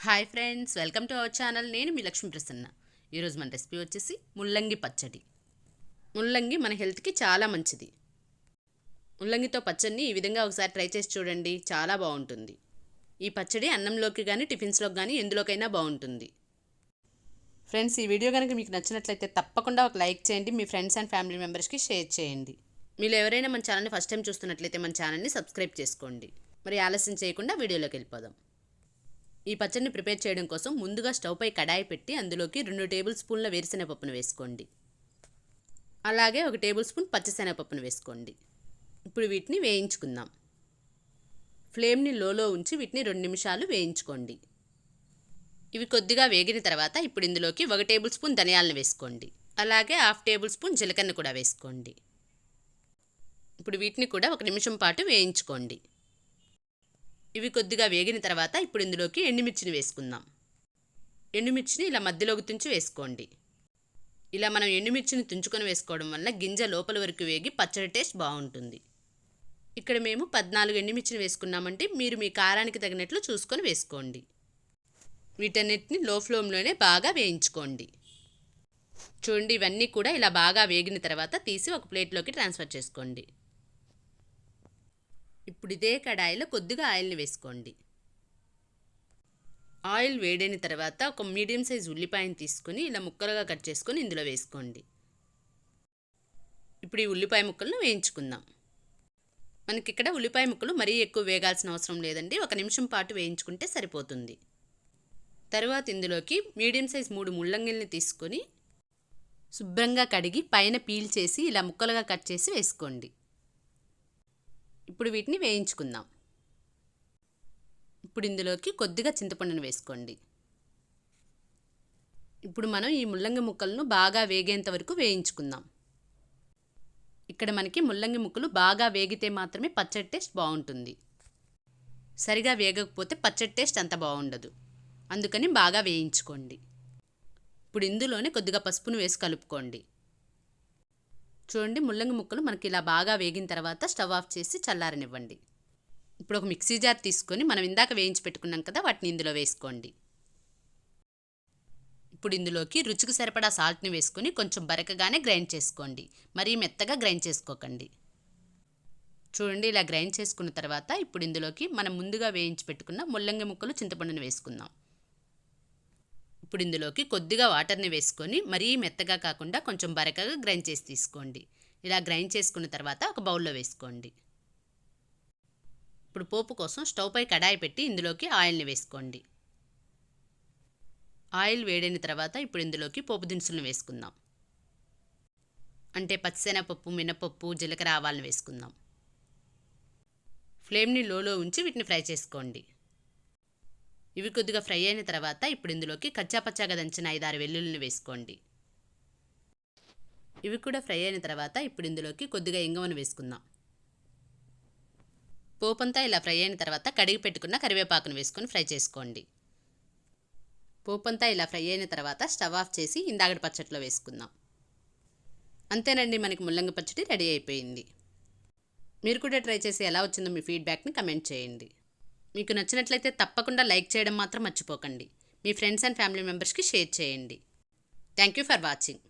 Hi friends, welcome to our channel. నేను మీ లక్ష్మీ ప్రసన్న. ఈరోజు మన రెసిపీ వచ్చేసి ముల్లంగి పచ్చడి. ముల్లంగి మన హెల్త్కి చాలా మంచిది. ముల్లంగితో పచ్చడిని ఈ విధంగా ఒకసారి ట్రై చేసి చూడండి, చాలా బాగుంటుంది. ఈ పచ్చడి అన్నంలోకి కానీ టిఫిన్స్లోకి కానీ ఎందులోకైనా బాగుంటుంది. ఫ్రెండ్స్, ఈ వీడియో కనుక మీకు నచ్చినట్లయితే తప్పకుండా ఒక లైక్ చేయండి. మీ ఫ్రెండ్స్ అండ్ ఫ్యామిలీ మెంబర్స్కి షేర్ చేయండి. మీరు ఎవరైనా మన ఛానల్ని ఫస్ట్ టైం చూస్తున్నట్లయితే మన ఛానల్ని సబ్స్క్రైబ్ చేసుకోండి. మరి ఆలస్యం చేయకుండా వీడియోలోకి వెళ్ళిపోదాం. ఈ పచ్చడిని ప్రిపేర్ చేయడం కోసం ముందుగా స్టవ్ పై కడాయి పెట్టి అందులోకి 2 టేబుల్ స్పూన్ల వేరుశెనగపప్పును వేసుకోండి. అలాగే 1 టేబుల్ స్పూన్ పచ్చిశనగపప్పును వేసుకోండి. ఇప్పుడు వీటిని వేయించుకుందాం. ఫ్లేమ్ని లోలో ఉంచి వీటిని 2 నిమిషాలు వేయించుకోండి. ఇవి కొద్దిగా వేగిన తర్వాత ఇప్పుడు ఇందులోకి 1 టేబుల్ స్పూన్ ధనియాలను వేసుకోండి. అలాగే 1/2 టేబుల్ స్పూన్ జీలకర్ర కూడా వేసుకోండి. ఇప్పుడు వీటిని కూడా 1 నిమిషం పాటు వేయించుకోండి. ఇవి కొద్దిగా వేగిన తర్వాత ఇప్పుడు ఇందులోకి ఎండుమిర్చిని వేసుకుందాం. ఎండుమిర్చిని ఇలా మధ్యలోకి తుంచి వేసుకోండి. ఇలా మనం ఎండుమిర్చిని తుంచుకొని వేసుకోవడం వల్ల గింజ లోపల వరకు వేగి పచ్చడి టేస్ట్ బాగుంటుంది. ఇక్కడ మేము 14 ఎండుమిర్చిని వేసుకున్నామంటే మీరు మీ కారానికి తగినట్లు చూసుకొని వేసుకోండి. వీటన్నిటిని లో ఫ్లేమ్లోనే బాగా వేయించుకోండి. చూడండి, ఇవన్నీ కూడా ఇలా బాగా వేగిన తర్వాత తీసి ఒక ప్లేట్లోకి ట్రాన్స్ఫర్ చేసుకోండి. ఇప్పుడు ఇదే కడాయిలో కొద్దిగా ఆయిల్ని వేసుకోండి. ఆయిల్ వేడైన తర్వాత ఒక మీడియం సైజ్ ఉల్లిపాయని తీసుకొని ఇలా ముక్కలుగా కట్ చేసుకొని ఇందులో వేసుకోండి. ఇప్పుడు ఈ ఉల్లిపాయ ముక్కలను వేయించుకుందాం. మనకి ఇక్కడ ఉల్లిపాయ ముక్కలు మరీ ఎక్కువ వేగాల్సిన అవసరం లేదండి. 1 నిమిషం పాటు వేయించుకుంటే సరిపోతుంది. తర్వాత ఇందులోకి మీడియం సైజ్ 3 ముల్లంగిల్ని తీసుకొని శుభ్రంగా కడిగి పైన పీల్ చేసి ఇలా ముక్కలుగా కట్ చేసి వేసుకోండి. ఇప్పుడు వీటిని వేయించుకుందాం. ఇప్పుడు ఇందులోకి కొద్దిగా చింతపండును వేసుకోండి. ఇప్పుడు మనం ఈ ముల్లంగి ముక్కలను బాగా వేగేంత వరకు వేయించుకుందాం. ఇక్కడ మనకి ముల్లంగి ముక్కలు బాగా వేగితే మాత్రమే పచ్చడి టేస్ట్ బాగుంటుంది. సరిగా వేగకపోతే పచ్చడి టేస్ట్ అంత బాగుండదు. అందుకని బాగా వేయించుకోండి. ఇప్పుడు ఇందులోనే కొద్దిగా పసుపును వేసి కలుపుకోండి. చూడండి, ముల్లంగి ముక్కలు మనకి ఇలా బాగా వేగిన తర్వాత స్టవ్ ఆఫ్ చేసి చల్లారనివ్వండి. ఇప్పుడు ఒక మిక్సీ జార్ తీసుకొని మనం ఇందాక వేయించి పెట్టుకున్నాం కదా, వాటిని ఇందులో వేసుకోండి. ఇప్పుడు ఇందులోకి రుచికి సరిపడా సాల్ట్ని వేసుకొని కొంచెం బరకగానే గ్రైండ్ చేసుకోండి. మరీ మెత్తగా గ్రైండ్ చేసుకోకండి. చూడండి, ఇలా గ్రైండ్ చేసుకున్న తర్వాత ఇప్పుడు ఇందులోకి మనం ముందుగా వేయించి పెట్టుకున్న ముల్లంగి ముక్కలు చింతపండుని వేసుకుందాం. ఇప్పుడు ఇందులోకి కొద్దిగా వాటర్ని వేసుకొని మరీ మెత్తగా కాకుండా కొంచెం బరకగా గ్రైండ్ చేసి తీసుకోండి. ఇలా గ్రైండ్ చేసుకున్న తర్వాత ఒక బౌల్లో వేసుకోండి. ఇప్పుడు పోపు కోసం స్టవ్ పై కడాయి పెట్టి ఇందులోకి ఆయిల్ని వేసుకోండి. ఆయిల్ వేడైన తర్వాత ఇప్పుడు ఇందులోకి పోపు దినుసులను వేసుకుందాం. అంటే పచ్చిశనగపప్పు, మినపప్పు, జీలకర్ర, ఆవాలను వేసుకుందాం. ఫ్లేమ్ని లోలో ఉంచి వీటిని ఫ్రై చేసుకోండి. ఇవి కొద్దిగా ఫ్రై అయిన తర్వాత ఇప్పుడు ఇందులోకి కచ్చాపచ్చాగా దంచిన 5-6 వెల్లుల్లిని వేసుకోండి. ఇవి కూడా ఫ్రై అయిన తర్వాత ఇప్పుడు ఇందులోకి కొద్దిగా ఇంగువను వేసుకుందాం. పోపంతా ఇలా ఫ్రై అయిన తర్వాత కడిగి పెట్టుకున్న కరివేపాకును వేసుకొని ఫ్రై చేసుకోండి. పోపంతా ఇలా ఫ్రై అయిన తర్వాత స్టవ్ ఆఫ్ చేసి ఇందాకటి పచ్చడిలో వేసుకుందాం. అంతేనండి, మనకి ముల్లంగి పచ్చడి రెడీ అయిపోయింది. మీరు కూడా ట్రై చేసి ఎలా వచ్చిందో మీ ఫీడ్బ్యాక్ని కమెంట్ చేయండి. మీకు నచ్చినట్లయితే తప్పకుండా లైక్ చేయడం మాత్రం మర్చిపోకండి. మీ ఫ్రెండ్స్ అండ్ ఫ్యామిలీ మెంబర్స్కి షేర్ చేయండి. Thank you for watching.